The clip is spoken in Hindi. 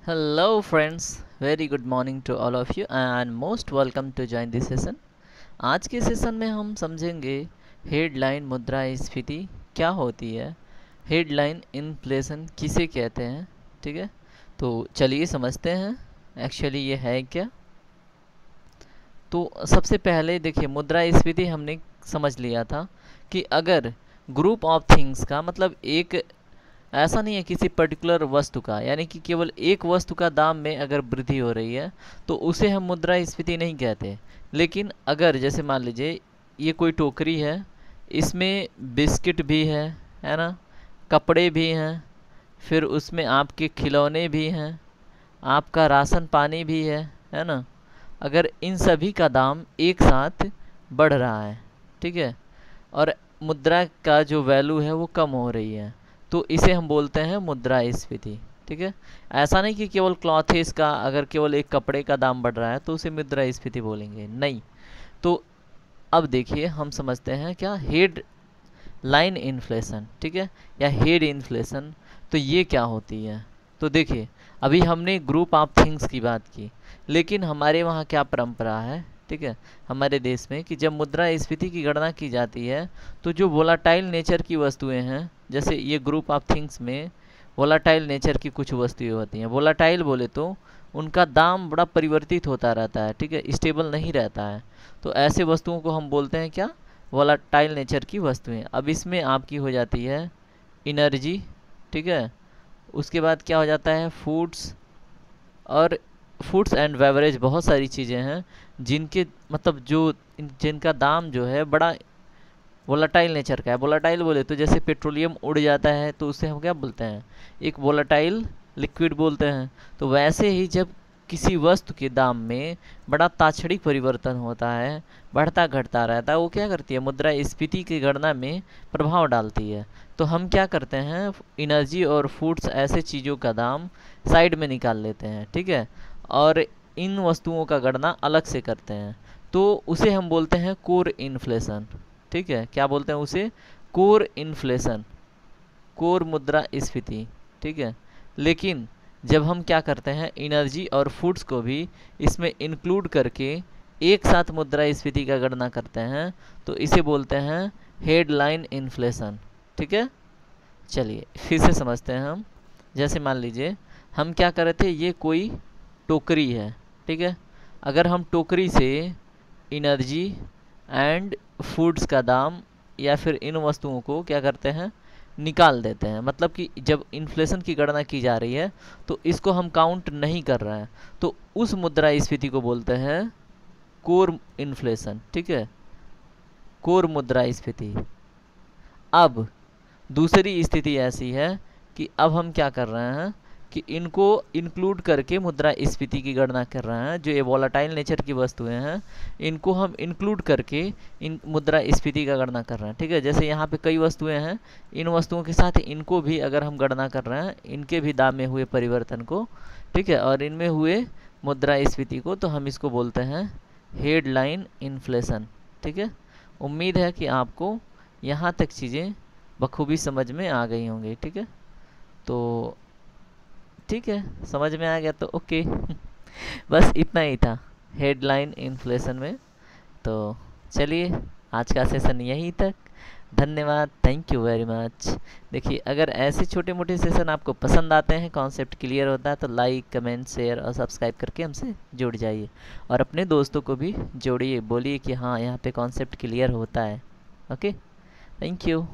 Hello friends, very good morning to all of you and most welcome to join this session। आज के सेशन में हम समझेंगे हेडलाइन मुद्रास्फीति क्या होती है, हेडलाइन इन्फ्लेशन किसे कहते हैं। ठीक है, तो चलिए समझते हैं एक्चुअली ये है क्या। तो सबसे पहले देखिए, मुद्रास्फीति हमने समझ लिया था कि अगर ग्रुप ऑफ थिंग्स का मतलब एक ऐसा नहीं है किसी पर्टिकुलर वस्तु का, यानी कि केवल एक वस्तु का दाम में अगर वृद्धि हो रही है तो उसे हम मुद्रास्फीति नहीं कहते। लेकिन अगर जैसे मान लीजिए ये कोई टोकरी है, इसमें बिस्किट भी है ना, कपड़े भी हैं, फिर उसमें आपके खिलौने भी हैं, आपका राशन पानी भी है ना। अगर इन सभी का दाम एक साथ बढ़ रहा है, ठीक है, और मुद्रा का जो वैल्यू है वो कम हो रही है, तो इसे हम बोलते हैं मुद्रास्फीति। ठीक है, ऐसा नहीं कि केवल क्लॉथेस का, अगर केवल एक कपड़े का दाम बढ़ रहा है तो उसे मुद्रास्फीति बोलेंगे, नहीं। तो अब देखिए हम समझते हैं क्या हेड लाइन इन्फ्लेशन, ठीक है, या हेड इन्फ्लेशन, तो ये क्या होती है। तो देखिए अभी हमने ग्रुप ऑफ थिंग्स की बात की, लेकिन हमारे वहाँ क्या परंपरा है, ठीक है, हमारे देश में कि जब मुद्रास्फीति की गणना की जाती है तो जो वोलाटाइल नेचर की वस्तुएं हैं, जैसे ये ग्रुप ऑफ थिंग्स में वोलाटाइल नेचर की कुछ वस्तुएं होती हैं। वोलाटाइल बोले तो उनका दाम बड़ा परिवर्तित होता रहता है, ठीक है, स्टेबल नहीं रहता है। तो ऐसे वस्तुओं को हम बोलते हैं क्या, वोलाटाइल नेचर की वस्तुएं। अब इसमें आपकी हो जाती है एनर्जी, ठीक है, उसके बाद क्या हो जाता है फूड्स, और फूड्स एंड बेवरेज, बहुत सारी चीज़ें हैं जिनके मतलब जो जिनका दाम जो है बड़ा वोलाटाइल नेचर का है। वोलाटाइल बोले तो जैसे पेट्रोलियम उड़ जाता है तो उसे हम क्या बोलते हैं, एक वोलाटाइल लिक्विड बोलते हैं। तो वैसे ही जब किसी वस्तु के दाम में बड़ा ताक्षणिक परिवर्तन होता है, बढ़ता घटता रहता है, वो क्या करती है, मुद्रास्फीति की गणना में प्रभाव डालती है। तो हम क्या करते हैं, एनर्जी और फूड्स ऐसे चीज़ों का दाम साइड में निकाल लेते हैं, ठीक है, और इन वस्तुओं का गणना अलग से करते हैं। तो उसे हम बोलते हैं कोर इन्फ्लेशन। ठीक है, क्या बोलते हैं उसे, कोर इन्फ्लेशन, कोर मुद्रास्फीति। ठीक है, लेकिन जब हम क्या करते हैं, एनर्जी और फूड्स को भी इसमें इंक्लूड करके एक साथ मुद्रास्फीति का गणना करते हैं तो इसे बोलते हैं हेडलाइन इन्फ्लेशन। ठीक है, चलिए फिर से समझते हैं हम। जैसे मान लीजिए हम क्या कर रहे थे, ये कोई टोकरी है, ठीक है, अगर हम टोकरी से एनर्जी एंड फूड्स का दाम या फिर इन वस्तुओं को क्या करते हैं, निकाल देते हैं, मतलब कि जब इन्फ्लेशन की गणना की जा रही है तो इसको हम काउंट नहीं कर रहे हैं, तो उस मुद्रास्फीति को बोलते हैं कोर इन्फ्लेशन। ठीक है, कोर मुद्रास्फीति। अब दूसरी स्थिति ऐसी है कि अब हम क्या कर रहे हैं कि इनको इंक्लूड करके मुद्रास्फीति की गणना कर रहे हैं। जो ये वोलाटाइल नेचर की वस्तुएं हैं इनको हम इंक्लूड करके इन मुद्रास्फीति का गणना कर रहे हैं। ठीक है, जैसे यहाँ पे कई वस्तुएं हैं, इन वस्तुओं के साथ इनको भी अगर हम गणना कर रहे हैं, इनके भी दाम में हुए परिवर्तन को, ठीक है, और इनमें हुए मुद्रास्फीति को, तो हम इसको बोलते हैं हेडलाइन इन्फ्लेशन। ठीक है, उम्मीद है कि आपको यहाँ तक चीज़ें बखूबी समझ में आ गई होंगी। ठीक है, तो ठीक है, समझ में आ गया तो ओके। बस इतना ही था हेडलाइन इन्फ्लेशन में। तो चलिए आज का सेशन यहीं तक, धन्यवाद, थैंक यू वेरी मच। देखिए अगर ऐसे छोटे मोटे सेशन आपको पसंद आते हैं, कॉन्सेप्ट क्लियर होता है, तो लाइक कमेंट शेयर और सब्सक्राइब करके हमसे जुड़ जाइए और अपने दोस्तों को भी जोड़िए, बोलिए कि हाँ यहाँ पे कॉन्सेप्ट क्लियर होता है। Okay, thank you.